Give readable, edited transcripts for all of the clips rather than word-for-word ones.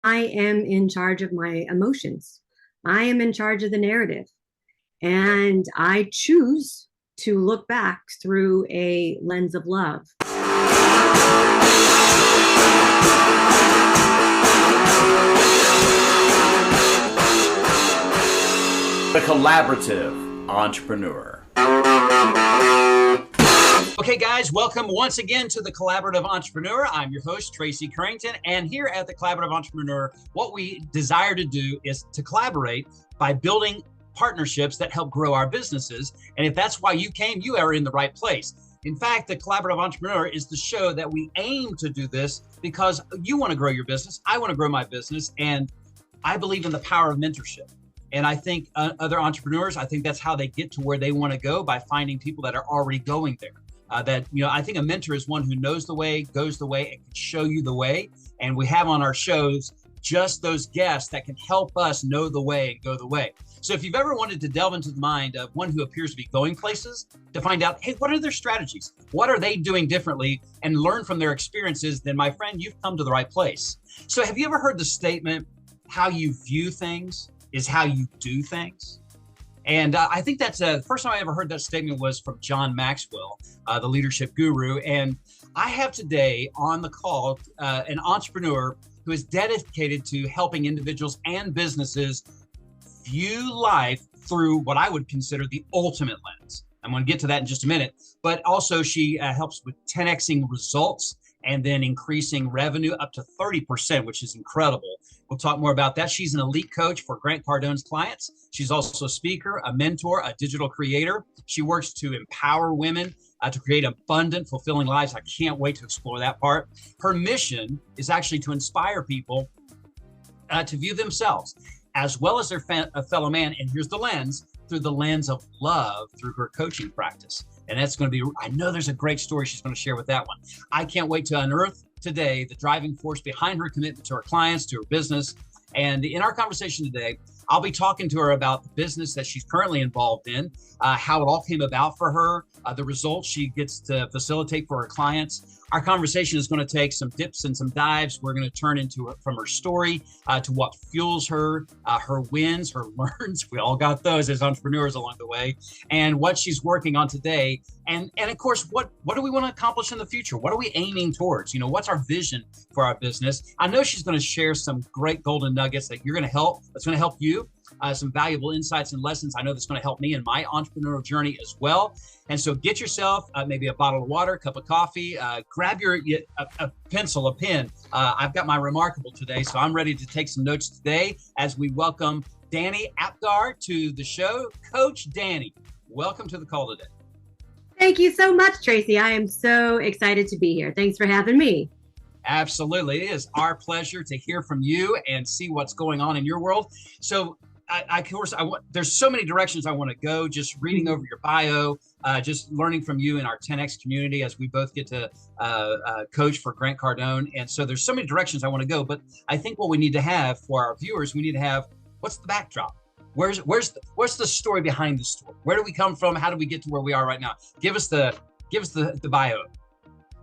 I am in charge of my emotions. I am in charge of the narrative. And I choose to look back through a lens of love. The collaborative entrepreneur. Okay, guys, welcome once again to the Collaborative Entrepreneur. I'm your host, Tracy Carrington, and here at the Collaborative Entrepreneur, what we desire to do is to collaborate by building partnerships that help grow our businesses. And if that's why you came, you are in the right place. In fact, the Collaborative Entrepreneur is the show that we aim to do this because you want to grow your business, I want to grow my business, and I believe in the power of mentorship. And I think other entrepreneurs, I think that's how they get to where they want to go, by finding people that are already going there. I think a mentor is one who knows the way, goes the way, and can show you the way. And we have on our shows just those guests that can help us know the way and go the way. So if you've ever wanted to delve into the mind of one who appears to be going places to find out, hey, what are their strategies? What are they doing differently? And learn from their experiences, then my friend, you've come to the right place. So have you ever heard the statement, how you view things is how you do things? And I think that's the first time I ever heard that statement was from John Maxwell, the leadership guru. And I have today on the call an entrepreneur who is dedicated to helping individuals and businesses view life through what I would consider the ultimate lens. I'm going to get to that in just a minute. But also she helps with 10xing results and then increasing revenue up to 30%, which is incredible. We'll talk more about that. She's an elite coach for Grant Cardone's clients. She's also a speaker, a mentor, a digital creator. She works to empower women to create abundant, fulfilling lives. I can't wait to explore that part. Her mission is actually to inspire people to view themselves as well as their fellow man. And here's the lens, through the lens of love through her coaching practice. And that's going to be, I know there's a great story she's going to share with that one. I can't wait to unearth today the driving force behind her commitment to her clients, to her business. And in our conversation today, I'll be talking to her about the business that she's currently involved in, how it all came about for her, the results she gets to facilitate for her clients. Our conversation is going to take some dips and some dives. We're going to turn into from her story to what fuels her, her wins, her learns. We all got those as entrepreneurs along the way, and what she's working on today. And of course, what do we want to accomplish in the future? What are we aiming towards? What's our vision for our business? I know she's going to share some great golden nuggets that's going to help you. Some valuable insights and lessons. I know that's going to help me in my entrepreneurial journey as well. And so get yourself maybe a bottle of water, a cup of coffee, grab a pencil, a pen. I've got my remarkable today, so I'm ready to take some notes today as we welcome Danny Apgar to the show. Coach Danny, welcome to the call today. Thank you so much, Tracy. I am so excited to be here. Thanks for having me. Absolutely. It is our pleasure to hear from you and see what's going on in your world. So there's so many directions I want to go, just reading over your bio, just learning from you in our 10X community as we both get to coach for Grant Cardone. And so there's so many directions I want to go, but I think what we need to have for our viewers, we need to have, what's the backdrop? Where's the story behind the story? Where do we come from? How do we get to where we are right now? Give us the bio.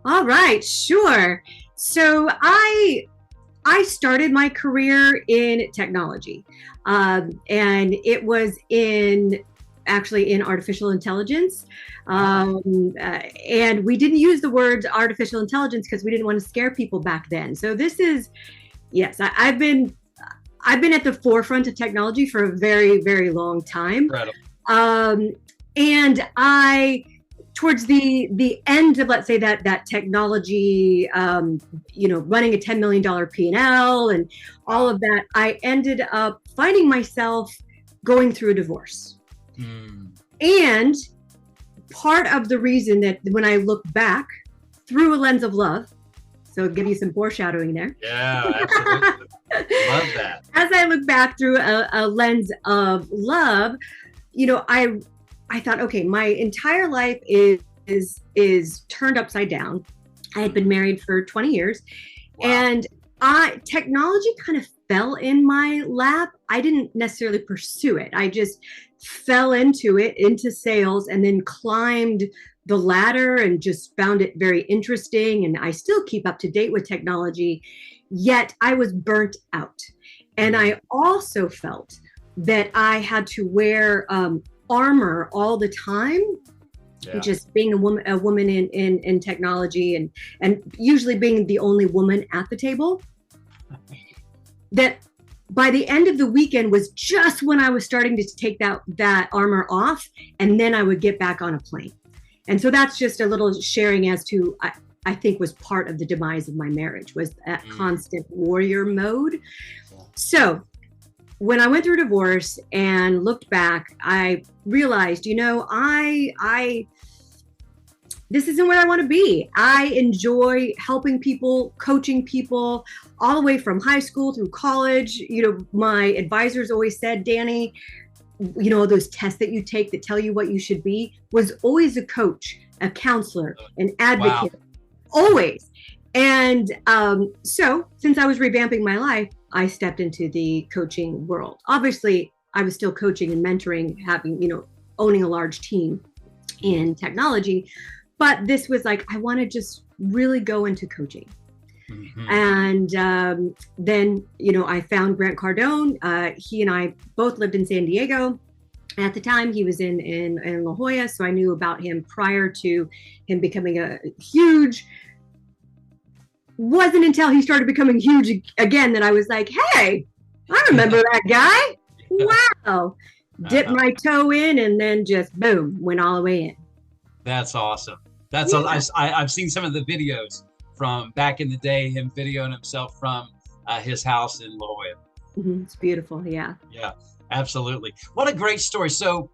All right, sure. So I started my career in technology, and it was actually in artificial intelligence. And we didn't use the word artificial intelligence because we didn't want to scare people back then. So this is, yes, I've been at the forefront of technology for a very, very long time. Incredible. And towards the end of, let's say, that technology, running a $10 million P&L and all of that, I ended up finding myself going through a divorce. And part of the reason that when I look back through a lens of love, so I'll give you some foreshadowing there. Yeah, absolutely. Love that. As I look back through a lens of love, I thought, okay, my entire life is turned upside down. I had been married for 20 years. Wow. And technology kind of fell in my lap. I didn't necessarily pursue it. I just fell into sales, and then climbed the ladder and just found it very interesting. And I still keep up to date with technology. yet I was burnt out. And I also felt that I had to wear armor all the time. Yeah. Just being a woman in technology, and usually being the only woman at the table. That by the end of the weekend was just when I was starting to take that armor off, and then I would get back on a plane. And so that's just a little sharing as to I think was part of the demise of my marriage, was that constant warrior mode. So when I went through divorce and looked back, I realized, this isn't where I want to be. I enjoy helping people, coaching people, all the way from high school through college. My advisors always said, Danny, those tests that you take that tell you what you should be, was always a coach, a counselor, an advocate, always. And so since I was revamping my life, I stepped into the coaching world. Obviously, I was still coaching and mentoring, owning a large team in technology. But this was like, I want to just really go into coaching. Mm-hmm. And then, I found Grant Cardone. He and I both lived in San Diego. At the time, he was in La Jolla. So I knew about him prior to him becoming a huge. Wasn't until he started becoming huge again that I was like, hey, I remember that guy. Wow. Dipped my toe in and then just boom, went all the way in. That's awesome. I've seen some of the videos from back in the day, him videoing himself from his house in La Jolla. Mm-hmm. It's beautiful. Yeah. Yeah, absolutely. What a great story. So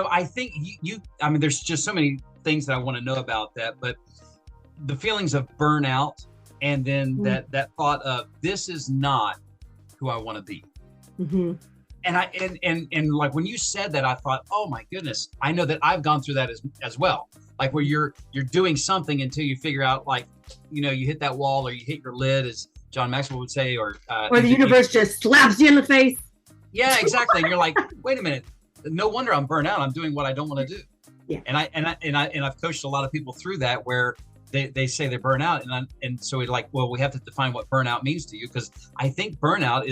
I think there's just so many things that I want to know about that, but the feelings of burnout, and then that thought of, this is not who I want to be. Mm-hmm. And like when you said that, I thought, oh my goodness, I know that I've gone through that as well. Like where you're doing something until you figure out, like, you hit that wall, or you hit your lid, as John Maxwell would say, or the universe just slaps you in the face. Yeah, exactly. And you're like, wait a minute, no wonder I'm burnt out. I'm doing what I don't want to do. Yeah. And I've coached a lot of people through that, where they say they're burnt out, and so we're like, well, we have to define what burnout means to you, because I think burnout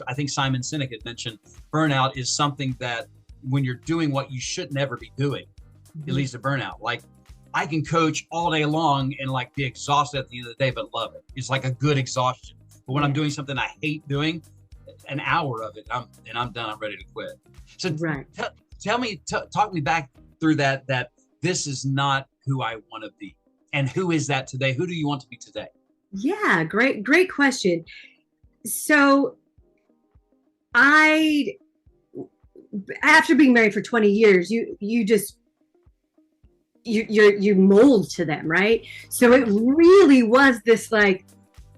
I think Simon Sinek had mentioned burnout is something that when you're doing what you should never be doing, it leads to burnout. Like, I can coach all day long and like be exhausted at the end of the day, but love it. It's like a good exhaustion. But when I'm doing something I hate doing, an hour of it, I'm done. I'm ready to quit. So talk me back through that this is not who I want to be. And who is that today? Who do you want to be today? Yeah, great question. So after being married for 20 years, you mold to them, right? So it really was this like,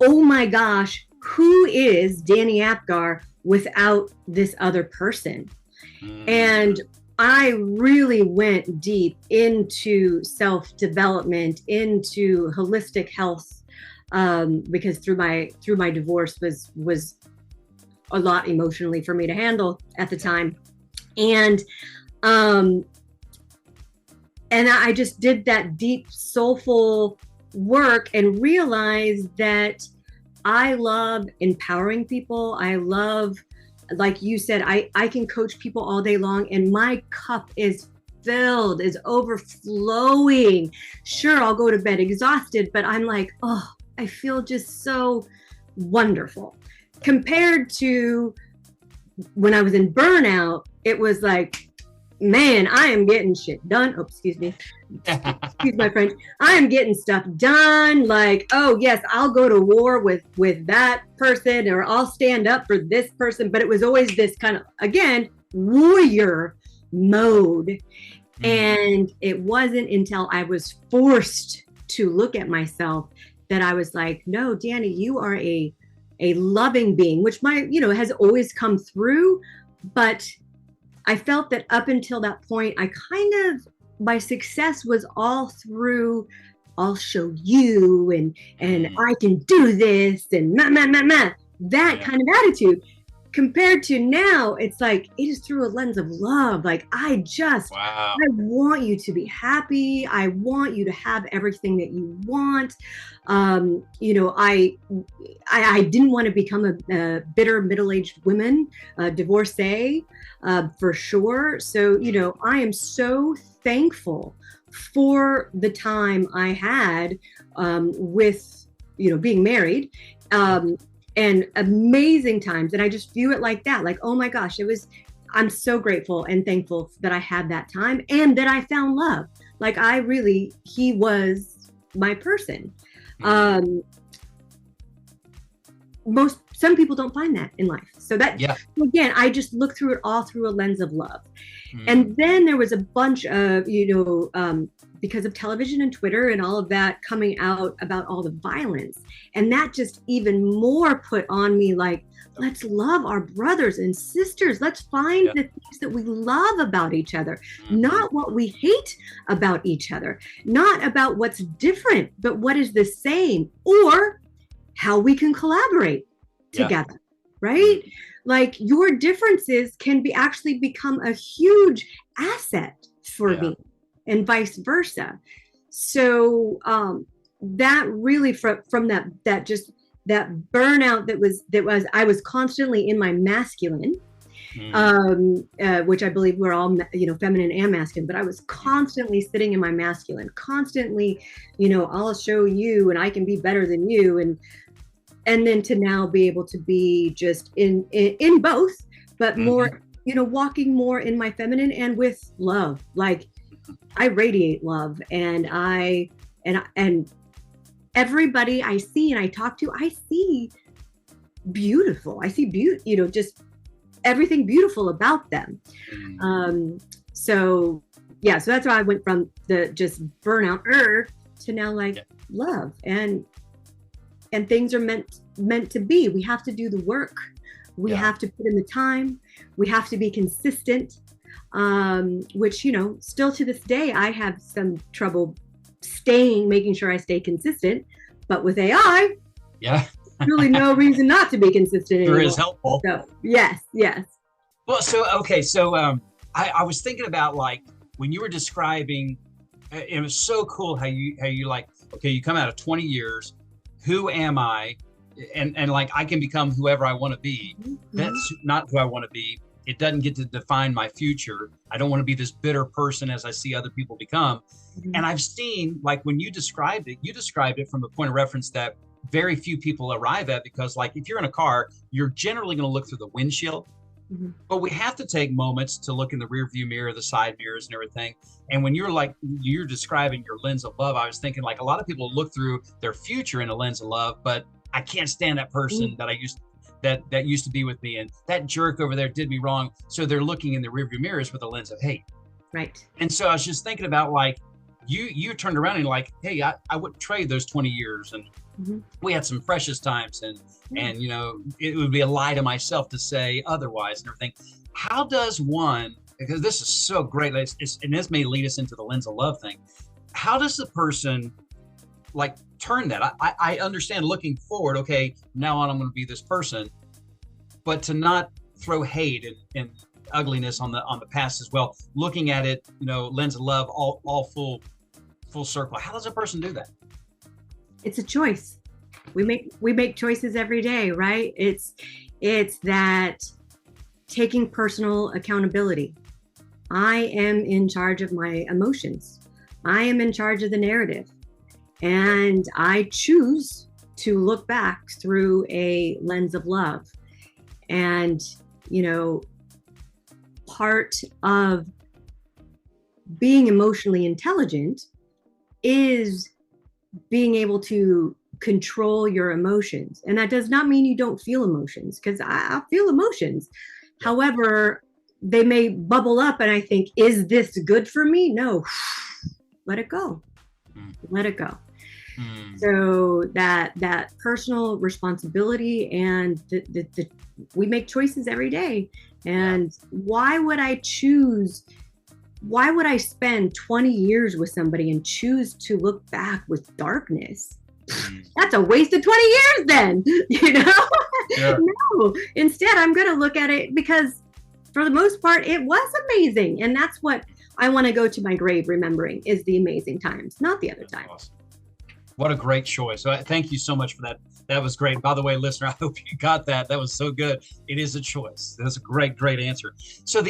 oh my gosh, who is Danny Apgar without this other person? And I really went deep into self-development, into holistic health, because through my divorce was a lot emotionally for me to handle at the time. And I just did that deep, soulful work and realized that I love empowering people. I love, like you said, I can coach people all day long, and my cup is filled, is overflowing. Sure, I'll go to bed exhausted, but I'm like, oh, I feel just so wonderful. Compared to when I was in burnout, it was like, man, I am getting shit done. Oh, excuse me. Excuse my French. I am getting stuff done. Like, oh yes, I'll go to war with that person, or I'll stand up for this person. But it was always this kind of, again, warrior mode. And it wasn't until I was forced to look at myself that I was like, no, Danny, you are a loving being, which has always come through. But I felt that up until that point, my success was all through, I'll show you, and I can do this, and that kind of attitude. compared to now, it's like it is through a lens of love. Like Wow. I want you to be happy. I want you to have everything that you want. I didn't want to become a bitter middle-aged woman, divorcee, for sure. So, I am so thankful for the time I had with, being married. And amazing times. And I just view it like that. Like, oh my gosh, I'm so grateful and thankful that I had that time and that I found love. Like he was my person. Some people don't find that in life. So again, I just look through it all through a lens of love. And then there was a bunch of, because of television and Twitter and all of that coming out about all the violence. And that just even more put on me like, let's love our brothers and sisters. Let's find the things that we love about each other, not what we hate about each other, not about what's different, but what is the same, or how we can collaborate together, right? Like your differences can actually become a huge asset for me, and vice versa. So that really from that burnout that was I was constantly in my masculine, which I believe we're all feminine and masculine, but I was constantly sitting in my masculine, constantly, I'll show you and I can be better than you, and then to now be able to be just in both, but more, walking more in my feminine and with love. Like I radiate love, and everybody I see and I talk to, I see beautiful. I see beauty, just everything beautiful about them. So that's why I went from the just burnout to now like love, and things are meant to be. We have to do the work. We have to put in the time. We have to be consistent, which, still to this day, I have some trouble making sure I stay consistent. But with AI, really no reason not to be consistent anymore. Sure is helpful. So, yes. Well, so I was thinking about like when you were describing, it was so cool how you like, okay, you come out of 20 years, who am I? And like I can become whoever I want to be. That's not who I want to be. It doesn't get to define my future. I don't want to be this bitter person as I see other people become. And I've seen, like when you described it from a point of reference that very few people arrive at, because like if you're in a car, you're generally going to look through the windshield. But we have to take moments to look in the rear view mirror, the side mirrors and everything. And when you're describing your lens of love, I was thinking like a lot of people look through their future in a lens of love, but I can't stand that person that used to be with me, and that jerk over there did me wrong. So they're looking in the rearview mirrors with a lens of hate. Right. And so I was just thinking about like you turned around and like, hey, I wouldn't trade those 20 years, and we had some precious times, and it would be a lie to myself to say otherwise and everything. How does one, because this is so great, and this may lead us into the lens of love thing. How does the person like turn that? I understand looking forward, okay, now on I'm going to be this person, but to not throw hate and ugliness on the past as well, looking at it, lens of love, all full circle. How does a person do that? It's a choice. We make choices every day, right? It's that taking personal accountability. I am in charge of my emotions. I am in charge of the narrative. And I choose to look back through a lens of love. And, part of being emotionally intelligent is being able to control your emotions. And that does not mean you don't feel emotions, because I feel emotions. However, they may bubble up and I think, is this good for me? No, let it go. Let it go. So that personal responsibility, and we make choices every day. And why would I spend 20 years with somebody and choose to look back with darkness? That's a waste of 20 years then, you know? Yeah. No, instead, I'm going to look at it because for the most part, it was amazing. And that's what I want to go to my grave remembering is the amazing times, not the other times. Awesome. What a great choice. So thank you so much for that. That was great. By the way, listener, I hope you got that. That was so good. It is a choice. That's a great, great answer. So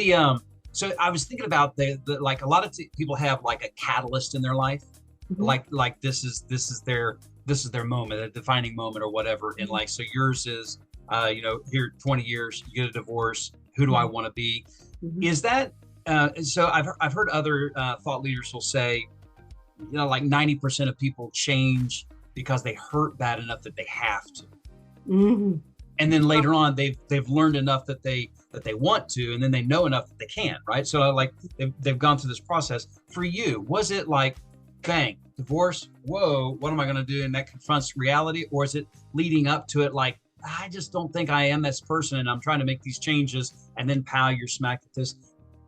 so I was thinking about the like a lot of people have like a catalyst in their life, like this is their moment, a defining moment or whatever. And like, so yours is, here 20 years, you get a divorce. Who do I want to be? Is that, so I've heard other thought leaders will say, like 90% of people change because they hurt bad enough that they have to. And then later on, they've learned enough that they want to, and then they know enough that they can, right? So like they've gone through this process. For you, was it like, bang, divorce, whoa, what am I going to do? And that confronts reality? Or is it leading up to it like, I just don't think I am this person and I'm trying to make these changes, and then pow, you're smacked at this.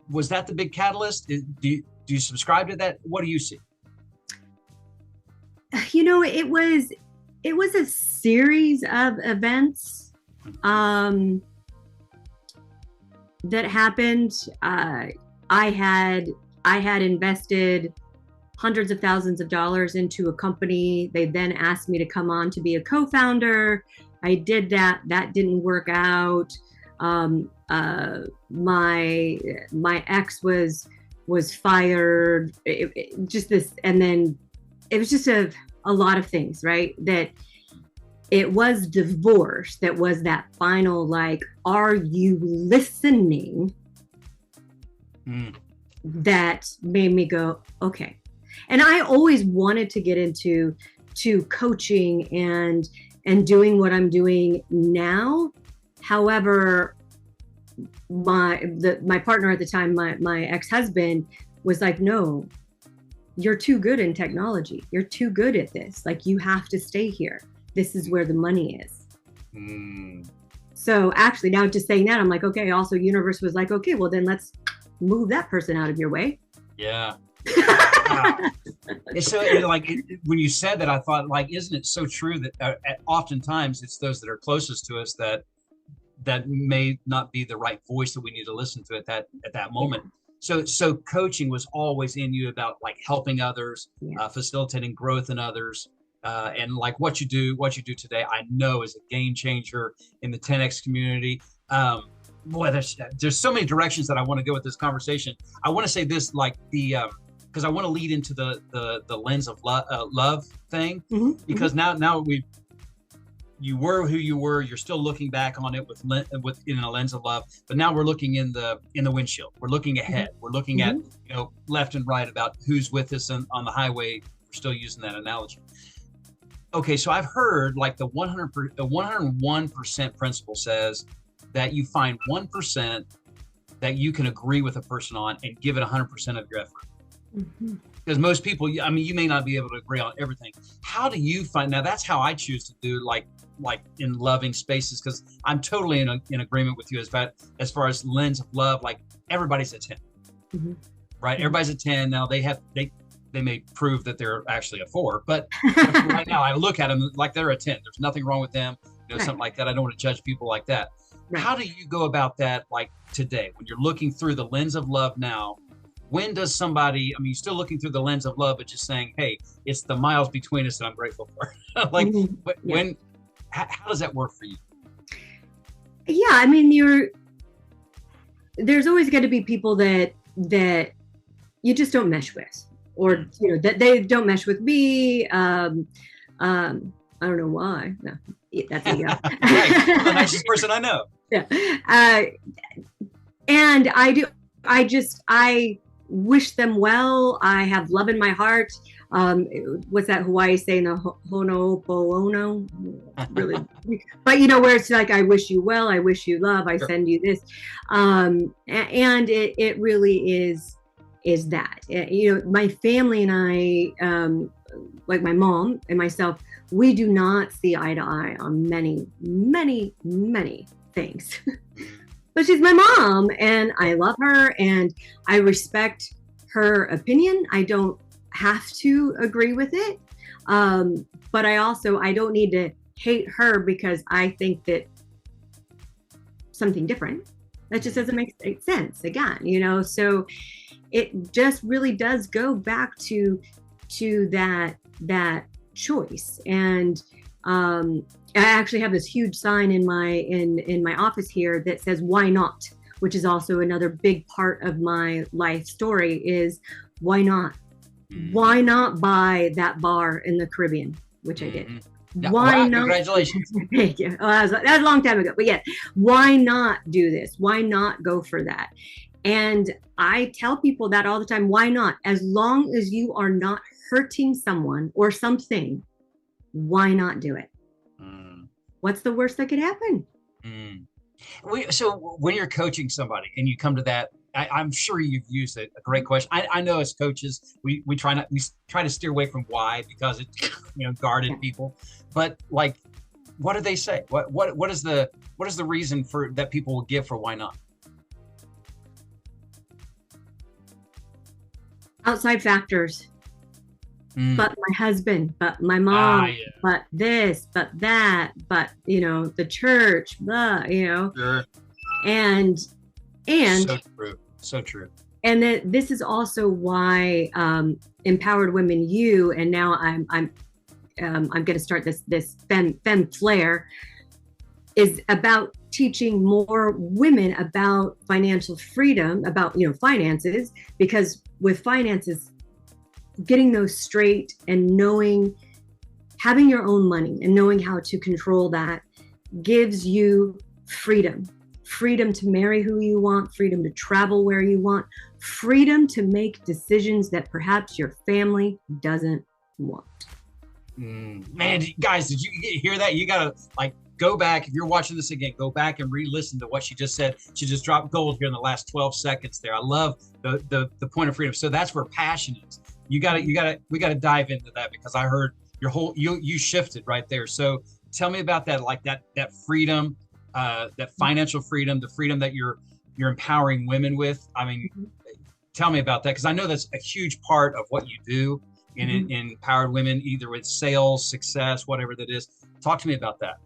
Was that the big catalyst? Do you subscribe to that? What do you see? It was a series of events that happened. I had invested hundreds of thousands of dollars into a company. They then asked me to come on to be a co-founder. I did that. That didn't work out. My ex was fired. Just this, and then it was just a lot of things, right? That it was divorce that was that final, like, are you listening? That made me go, okay. And I always wanted to get into coaching and doing what I'm doing now. However, my partner at the time, my ex-husband, was like, no, you're too good in technology. You're too good at this. Like, you have to stay here. This is where the money is. So actually, now just saying that, I'm like, okay, also universe was like, okay, well then let's move that person out of your way. Yeah. So when you said that, I thought, like, isn't it so true that oftentimes it's those that are closest to us that may not be the right voice that we need to listen to at that moment. So coaching was always in you about like helping others, facilitating growth in others. And like what you do today, I know is a game changer in the 10X community. Boy, there's so many directions that I want to go with this conversation. I want to say this, like because I want to lead into the lens of love thing, because now you were who you were. You're still looking back on it with in a lens of love, but now we're looking in the windshield. We're looking ahead. We're looking at left and right about who's with us on the highway. We're still using that analogy. Okay, so I've heard like the 101% principle says that you find 1% that you can agree with a person on and give it 100% of your effort. Because most people, I mean, you may not be able to agree on everything. How do you find, now that's how I choose to do like in loving spaces, because I'm totally in agreement with you as far as lens of love, like everybody's a 10, right? Everybody's a 10. Now they may prove that they're actually a 4, but right now I look at them like they're a 10. There's nothing wrong with them, something like that. I don't want to judge people like that. Right. How do you go about that, like today, when you're looking through the lens of love now? When does somebody, I mean, you're still looking through the lens of love, but just saying, hey, it's the miles between us that I'm grateful for. Like, how does that work for you? Yeah, I mean, there's always going to be people that you just don't mesh with, or that they don't mesh with me. I don't know why. No, that's ego. Right, the nicest person I know. Yeah, and I wish them well. I have love in my heart. What's that Hawaii saying? The ho'oponopono? Really, but where it's like, I wish you well, I wish you love, I send you this, and it really is that. My family and I, like my mom and myself, we do not see eye to eye on many, many, many things. But she's my mom, and I love her, and I respect her opinion. I don't have to agree with it. But I don't need to hate her because I think that something different. That just doesn't make sense again, so it just really does go back to that choice. And I actually have this huge sign in my office here that says "Why not?" which is also another big part of my life story. Is why not? Why not buy that bar in the Caribbean, which I did? Why not? Congratulations. Thank you. That was a long time ago, but yeah, why not do this? Why not go for that? And I tell people that all the time. Why not? As long as you are not hurting someone or something, why not do it? What's the worst that could happen? So when you're coaching somebody and you come to that, I'm sure you've used a great question. I know as coaches, we try to steer away from why, because it guarded people. But like, what do they say? What is the reason for that people will give for why not? Outside factors. But my husband, but my mom, but this, but that, but the church, blah, Sure. And so true. And then this is also why Empowered Women U, and now I'm going to start this femme flair, is about teaching more women about financial freedom, about finances, because with finances, getting those straight and having your own money and knowing how to control that gives you freedom to marry who you want, freedom to travel where you want, freedom to make decisions that perhaps your family doesn't want. Man, guys, did you hear that? You gotta go back. If you're watching this again, go back and re-listen to what she just said. She just dropped gold here in the last 12 seconds there. I love the point of freedom. So that's where passion is. We got to dive into that, because I heard you shifted right there. So tell me about that, that freedom, that financial freedom, the freedom that you're empowering women with. I mean, tell me about that, because I know that's a huge part of what you do in Empowered Women, either with sales, success, whatever that is. Talk to me about that.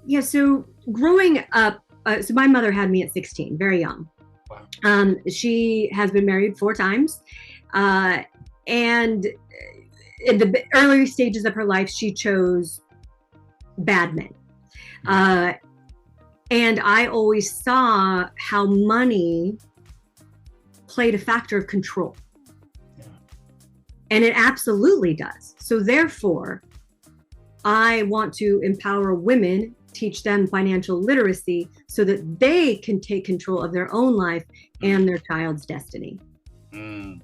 Yeah. So growing up, so my mother had me at 16, very young. Wow. She has been married 4 times. And in the early stages of her life, she chose bad men. And I always saw how money played a factor of control. Yeah. And it absolutely does. So therefore, I want to empower women, teach them financial literacy so that they can take control of their own life and their child's destiny. I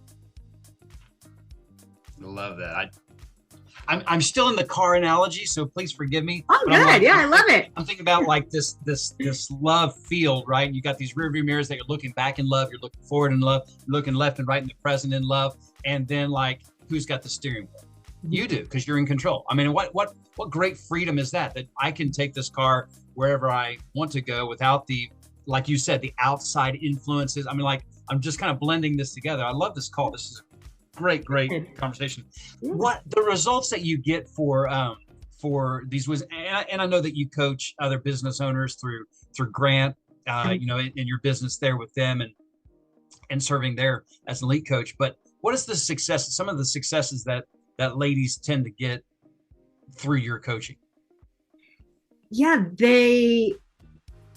love that. I'm still in the car analogy, so please forgive me. Oh, good. I love it. I'm thinking about this love field, right? You got these rearview mirrors that you're looking back in love, you're looking forward in love, you're looking left and right in the present in love, and then who's got the steering wheel? You do, because you're in control. I mean, what great freedom is that I can take this car wherever I want to go without like you said, the outside influences. I mean, I'm just kind of blending this together. I love this call. This is great conversation. What the results that you get for these was, and I know that you coach other business owners through Grant, in your business there with them and serving there as an elite coach. But what is some of the successes that ladies tend to get through your coaching? Yeah, they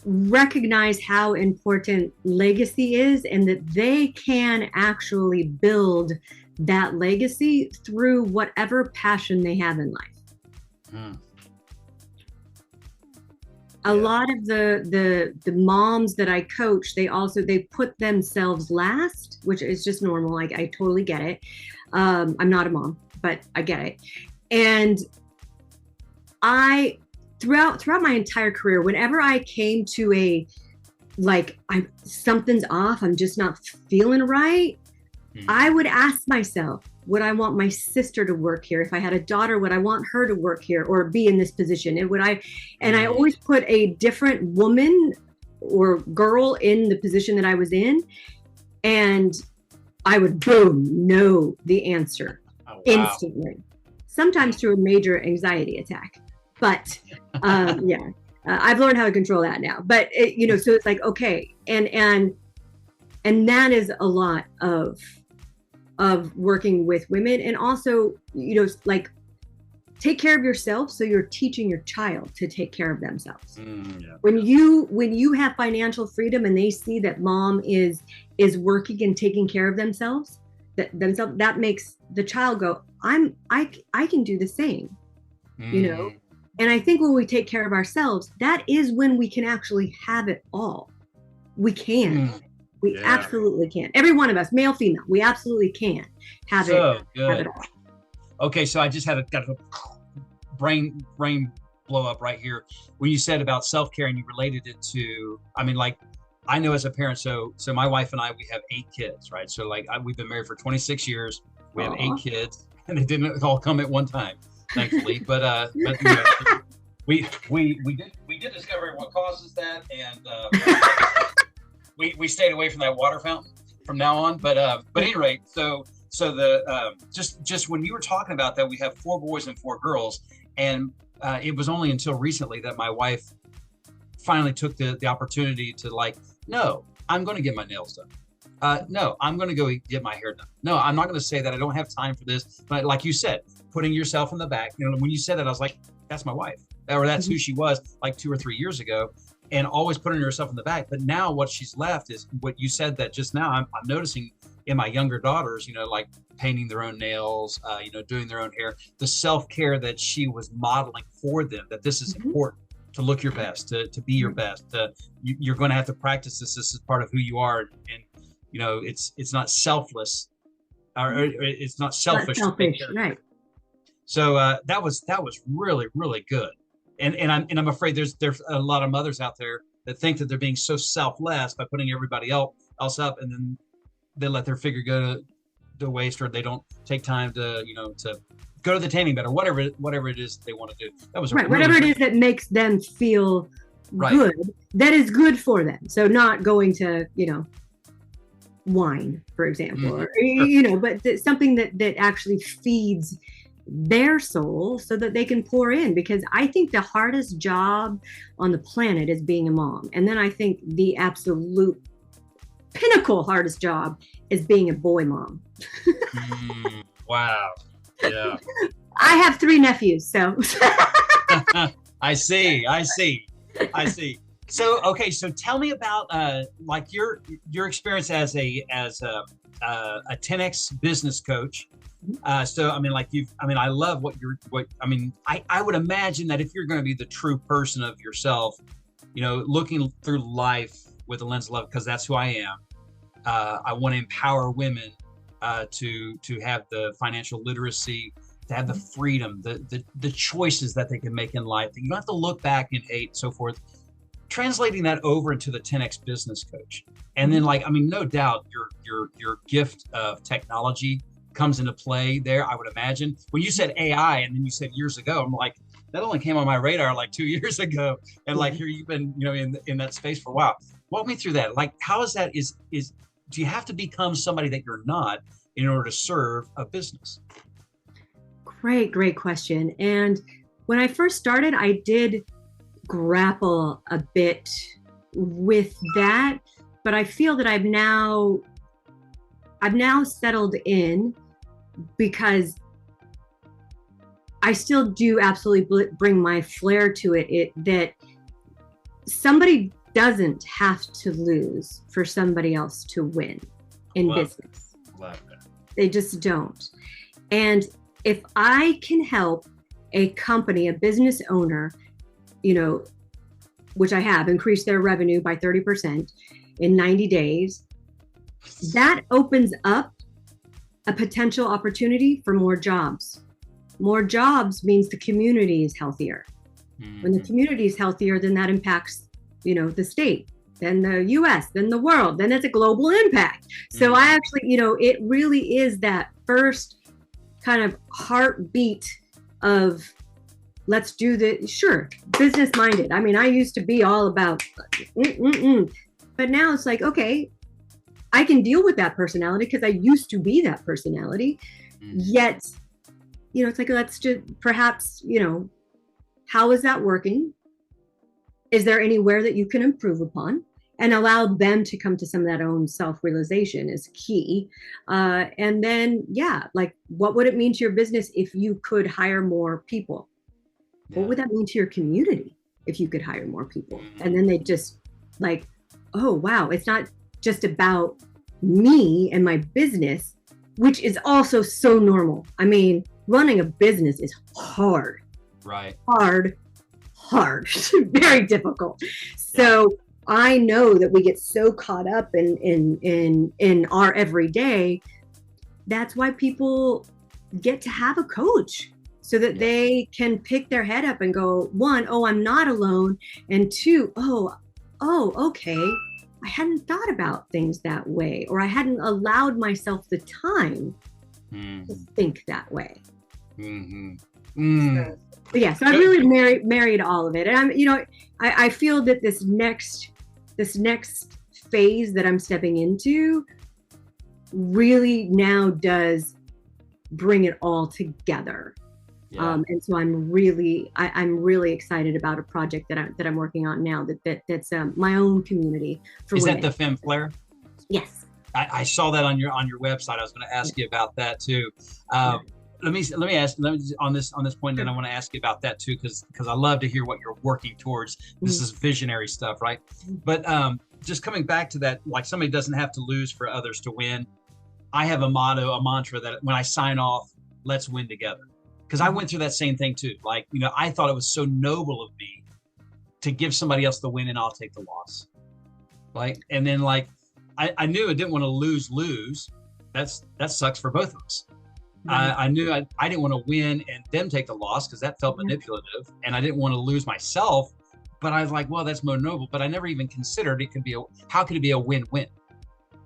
recognize how important legacy is, and that they can actually build that legacy through whatever passion they have in life. A lot of the moms that I coach, they put themselves last, which is just normal. I totally get it. I'm not a mom, but I get it. And throughout my entire career, whenever I came to something's off, I'm just not feeling right, I would ask myself, would I want my sister to work here? If I had a daughter, would I want her to work here or be in this position? And I always put a different woman or girl in the position that I was in, and I would boom, know the answer instantly. sometimes through a major anxiety attack. But yeah, I've learned how to control that now. But so it's like, okay, and that is a lot of working with women, and also like, take care of yourself, so you're teaching your child to take care of themselves. Yeah. When you have financial freedom and they see that mom is working and taking care of themselves, that makes the child go, I can do the same. And I think when we take care of ourselves, that is when we can actually have it all. We can. We absolutely can. Every one of us, male, female, we absolutely can have it all. Okay, so I just got a brain blow up right here when you said about self-care, and you related it to, I mean, like, I know as a parent, so my wife and I, we have 8 kids, right? So like we've been married for 26 years. We have 8 kids, and they didn't all come at one time, thankfully. But we did discover what causes that, and we stayed away from that water fountain from now on. But at any rate, so the just when you were talking about that, we have 4 boys and 4 girls, and it was only until recently that my wife finally took the opportunity to, like, no, I'm going to get my nails done. No, I'm going to go get my hair done. No, I'm not going to say that I don't have time for this. But like you said, putting yourself in the back, when you said that, I was like, that's my wife, or that's who she was like 2 or 3 years ago, and always putting herself in the back. But now what she's left is what you said, that just now I'm noticing in my younger daughters, like painting their own nails, doing their own hair, the self-care that she was modeling for them, that this is important, to look your best, to be your best. You're going to have to practice this. This is part of who you are. And it's not selfless, or it's not selfish. Not selfish, right. So that was really, really good. And I'm afraid there's a lot of mothers out there that think that they're being so selfless by putting everybody else up, and then they let their figure go to waste, or they don't take time to go to the tanning bed, or whatever it is they want to do. That was right. Whatever it is that makes them feel good, that is good for them. So not going to wine, for example, or but something that actually feeds their soul, so that they can pour in. Because I think the hardest job on the planet is being a mom, and then I think the absolute pinnacle hardest job is being a boy mom. Wow. Yeah. I have 3 nephews, so I see. So okay, so tell me about like your experience as a 10x business coach. So I mean, like I love I would imagine that if you're going to be the true person of yourself, looking through life with a lens of love, because that's who I am. I want to empower women to have the financial literacy, to have the freedom, the choices that they can make in life. You don't have to look back and hate and so forth. Translating that over into the 10x business coach, and then no doubt your gift of technology comes into play there. I would imagine when you said AI, and then you said years ago, I'm like, that only came on my radar like 2 years ago, and like here you've been in that space for a while. Walk me through that. Like, how is that? Do you have to become somebody that you're not in order to serve a business? Great question. And when I first started, I did grapple a bit with that, but I feel that I've now settled in, because I still do absolutely bring my flair to it, that somebody doesn't have to lose for somebody else to win in business. Love that. They just don't. And if I can help a company, a business owner, which I have, increase their revenue by 30% in 90 days, that opens up a potential opportunity for more jobs. More jobs means the community is healthier. When the community is healthier, then that impacts the state, then the US, then the world, then it's a global impact. So I actually, it really is that first kind of heartbeat of, let's do business minded. I mean, I used to be all about, but now it's like, okay, I can deal with that personality because I used to be that personality. Yet it's like, let's just perhaps, how is that working? Is there anywhere that you can improve upon? And allow them to come to some of that own self-realization is key. And then, yeah, like, what would it mean to your business if you could hire more people? What would that mean to your community if you could hire more people? And then they just like, oh, wow, it's not just about me and my business, which is also so normal. I mean, running a business is hard. Right. Hard, very difficult. So I know that we get so caught up in our everyday. That's why people get to have a coach, so that they can pick their head up and go, one, oh, I'm not alone. And two, oh, okay, I hadn't thought about things that way, or I hadn't allowed myself the time to think that way. So I've really married all of it. And I feel that this next phase that I'm stepping into really now does bring it all together. And so I'm really excited about a project that I'm working on now that's my own community for women. Is that the Femme Flare? Yes. I saw that on your website. I was going to ask you about that too. Let me ask on this point, and then I want to ask you about that too, because I love to hear what you're working towards. This is visionary stuff, right? But just coming back to that, like, somebody doesn't have to lose for others to win. I have a mantra that when I sign off, let's win together. Because I went through that same thing too. Like, I thought it was so noble of me to give somebody else the win and I'll take the loss. Like, and then like, I knew I didn't want to lose. That sucks for both of us. I knew I didn't want to win and them take the loss, because that felt manipulative, and I didn't want to lose myself. But I was like, well, that's more noble. But I never even considered how could it be a win-win?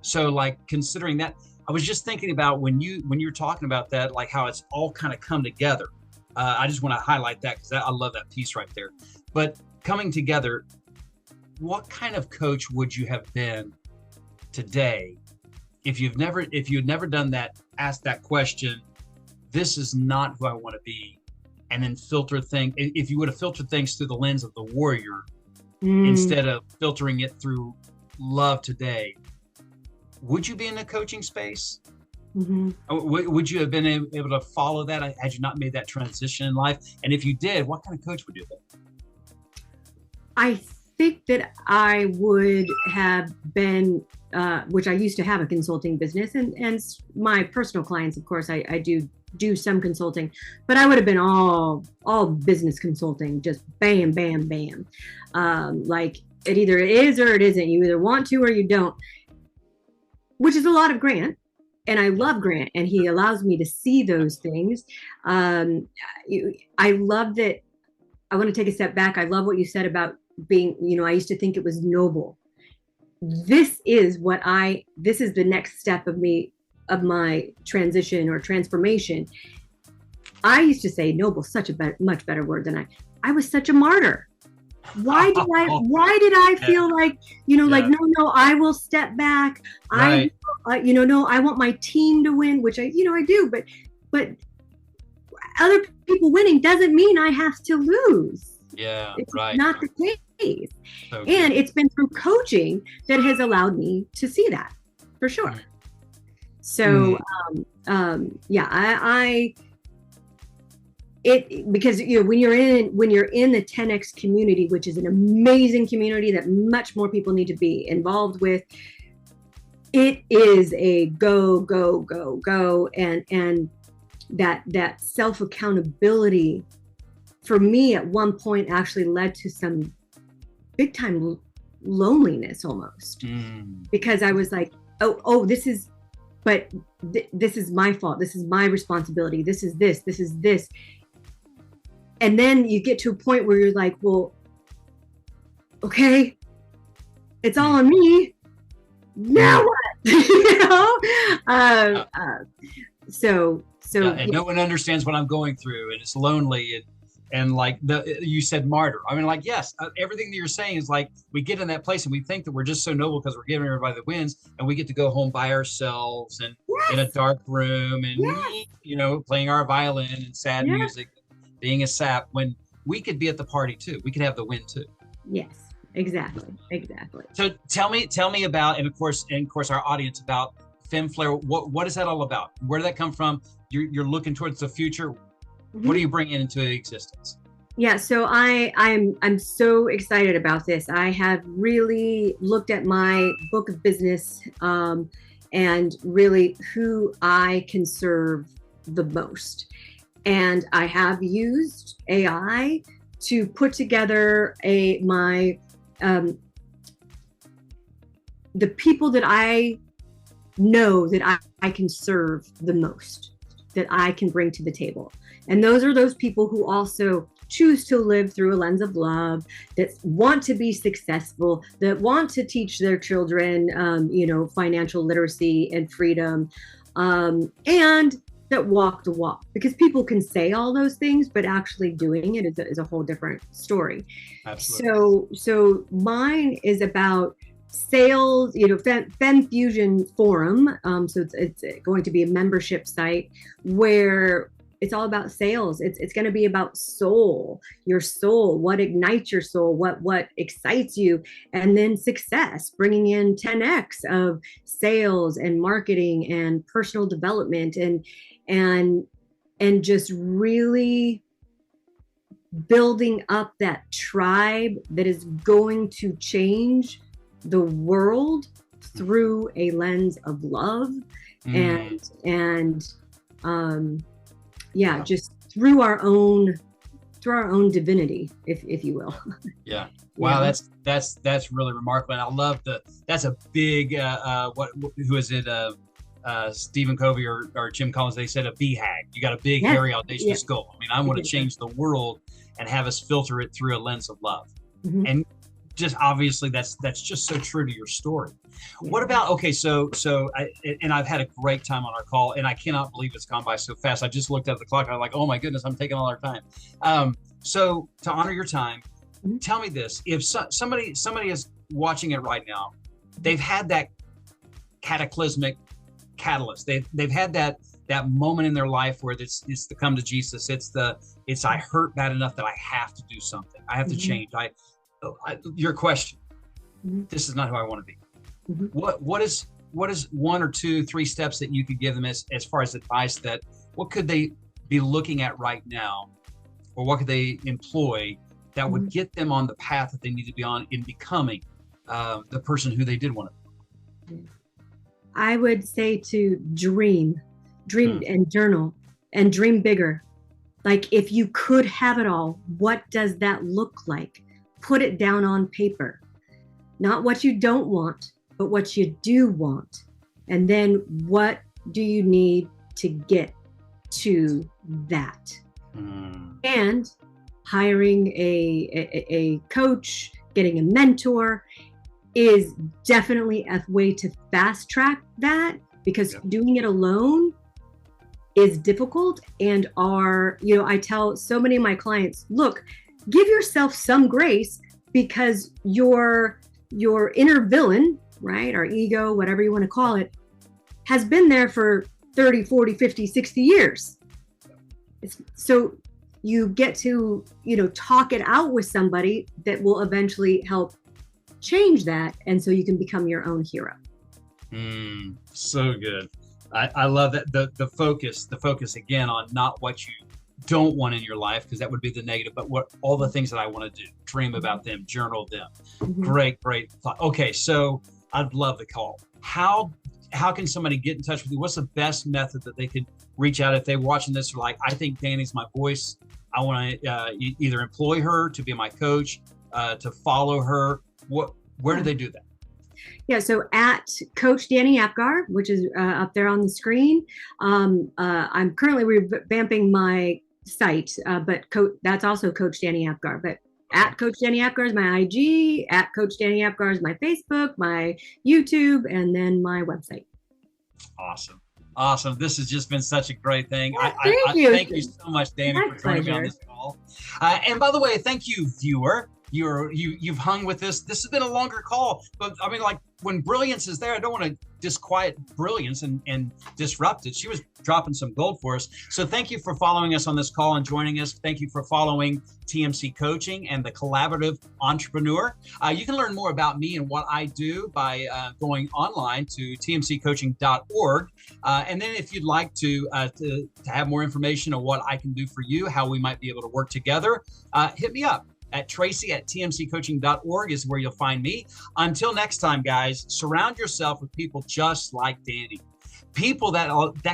So like, considering that, I was just thinking about when you're talking about that, like how it's all kind of come together. I just want to highlight that because I love that piece right there. But coming together, what kind of coach would you have been today if you'd never done that? Ask that question. This is not who I want to be, and then filter things. If you would have filtered things through the lens of the warrior instead of filtering it through love today, would you be in the coaching space? Would you have been able to follow that had you not made that transition in life? And if you did, what kind of coach would you have been? I think that I would have been, which I used to have a consulting business, and my personal clients, of course, I do some consulting, but I would have been all business consulting, just bam, bam, bam. Like, it either is or it isn't. You either want to or you don't, which is a lot of Grant. And I love Grant, and he allows me to see those things. I love that. I want to take a step back. I love what you said about being, I used to think it was noble. This is the next step of my transition or transformation. I used to say noble, such a much better word than I was such a martyr. Why did I feel like, like, no, I will step back. Right. No, I want my team to win, which I do, but other people winning doesn't mean I have to lose. Yeah. It's right. not the case. Okay. And it's been through coaching that has allowed me to see that for sure. So, because when you're in the 10X community, which is an amazing community that much more people need to be involved with, it is a go, go, go, go, and that self accountability for me at one point actually led to some big time loneliness almost, because I was like, this is my fault. This is my responsibility. This is this. And then you get to a point where you're like, well, okay, it's all on me. Now what? So and no one understands what I'm going through, and it's lonely. and like you said martyr. I mean, like, yes, everything that you're saying is like we get in that place and we think that we're just so noble because we're giving everybody the wins, and we get to go home by ourselves and in a Yes. dark room and Yes. playing our violin and sad Yes. music, being a sap when we could be at the party too. We could have the win too. Yes. Exactly. Exactly. So tell me about, and of course our audience, about FemFlare. What is that all about? Where did that come from? You're looking towards the future. Mm-hmm. What are you bringing into existence? Yeah, so I'm so excited about this. I have really looked at my book of business, and really who I can serve the most. And I have used AI to put together the people that I know that I can serve the most, that I can bring to the table. And those are those people who also choose to live through a lens of love, that want to be successful, that want to teach their children, financial literacy and freedom, and that walk the walk. Because people can say all those things, but actually doing it is a whole different story. Absolutely. So mine is about sales, Fem Fusion Forum. So it's going to be a membership site where it's all about sales. It's going to be about your soul, what ignites your soul, what excites you, and then success, bringing in 10x of sales and marketing and personal development, and just really building up that tribe that is going to change the world through a lens of love, and just through our own divinity, if you will. Yeah. Wow, that's really remarkable. And I love that's a big who is it? Stephen Covey or Jim Collins, they said a BHAG. You got a big, hairy, audacious goal. I mean, I want to change the world and have us filter it through a lens of love. Mm-hmm. And just obviously that's just so true to your story. Yeah. What about, okay, so I've had a great time on our call, and I cannot believe it's gone by so fast. I just looked at the clock and I'm like, oh my goodness, I'm taking all our time. So to honor your time, mm-hmm. tell me this: if somebody is watching it right now, they've had that cataclysmic catalyst. They've had that moment in their life where it's the come to Jesus. It's I hurt bad enough that I have to do something. I have mm-hmm. to change. Your question. Mm-hmm. This is not who I want to be. Mm-hmm. What is 1 or 2, 3 steps that you could give them as far as advice, that what could they be looking at right now, or what could they employ that mm-hmm. would get them on the path that they need to be on in becoming the person who they did want to be? I would say to dream and journal, and dream bigger. Like, if you could have it all, what does that look like? Put it down on paper. Not what you don't want, but what you do want. And then what do you need to get to that? And hiring a coach, getting a mentor is definitely a way to fast track that, because doing it alone is difficult. And I tell so many of my clients, look, give yourself some grace, because your inner villain, right, our ego, whatever you want to call it, has been there for 30, 40, 50, 60 years. So you get to, talk it out with somebody that will eventually help change that. And so you can become your own hero. So good. I love that. The focus again on not what you don't want in your life, because that would be the negative, but what all the things that I want to do, dream about them, journal them. Mm-hmm. Great thought. Okay, so I'd love the call. How can somebody get in touch with you? What's the best method that they could reach out if they're watching this? Or like, I think Danny's my voice. I want to either employ her to be my coach, to follow her. Where do they do that? Yeah, so at Coach Danny Apgar, which is up there on the screen. I'm currently revamping my site, but that's also Coach Danny Apgar. But at Coach Danny Apgar is my IG, at Coach Danny Apgar is my Facebook, my YouTube, and then my website. Awesome. Awesome. This has just been such a great thing. Thank you. Thank you so much, Danny, My for joining me on pleasure. this call. And by the way, thank you, viewer. You've hung with this. This has been a longer call, but I mean, like when brilliance is there, I don't want to disquiet brilliance and disrupt it. She was dropping some gold for us. So thank you for following us on this call and joining us. Thank you for following TMC Coaching and the Collaborative Entrepreneur. You can learn more about me and what I do by going online to tmccoaching.org. And then if you'd like to have more information on what I can do for you, how we might be able to work together, hit me up. At Tracy at tmccoaching.org is where you'll find me. Until next time, guys, surround yourself with people just like Danny, people that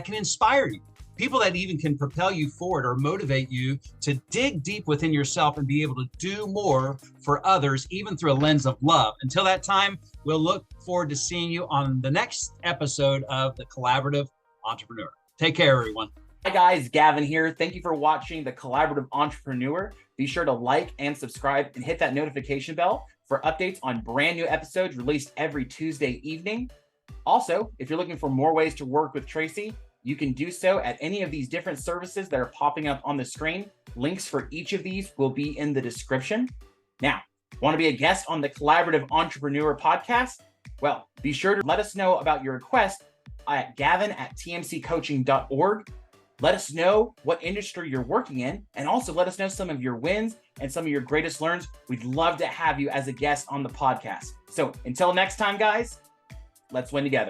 can inspire you, people that even can propel you forward or motivate you to dig deep within yourself and be able to do more for others, even through a lens of love. Until that time, we'll look forward to seeing you on the next episode of The Collaborative Entrepreneur. Take care, everyone. Hi guys, Gavin here. Thank you for watching The Collaborative Entrepreneur. Be sure to like and subscribe and hit that notification bell for updates on brand new episodes released every Tuesday evening. Also, if you're looking for more ways to work with Tracy, you can do so at any of these different services that are popping up on the screen. Links for each of these will be in the description. Now, want to be a guest on the Collaborative Entrepreneur podcast? Well, be sure to let us know about your request at gavin@tmccoaching.org. Let us know what industry you're working in, and also let us know some of your wins and some of your greatest learns. We'd love to have you as a guest on the podcast. So until next time, guys, let's win together.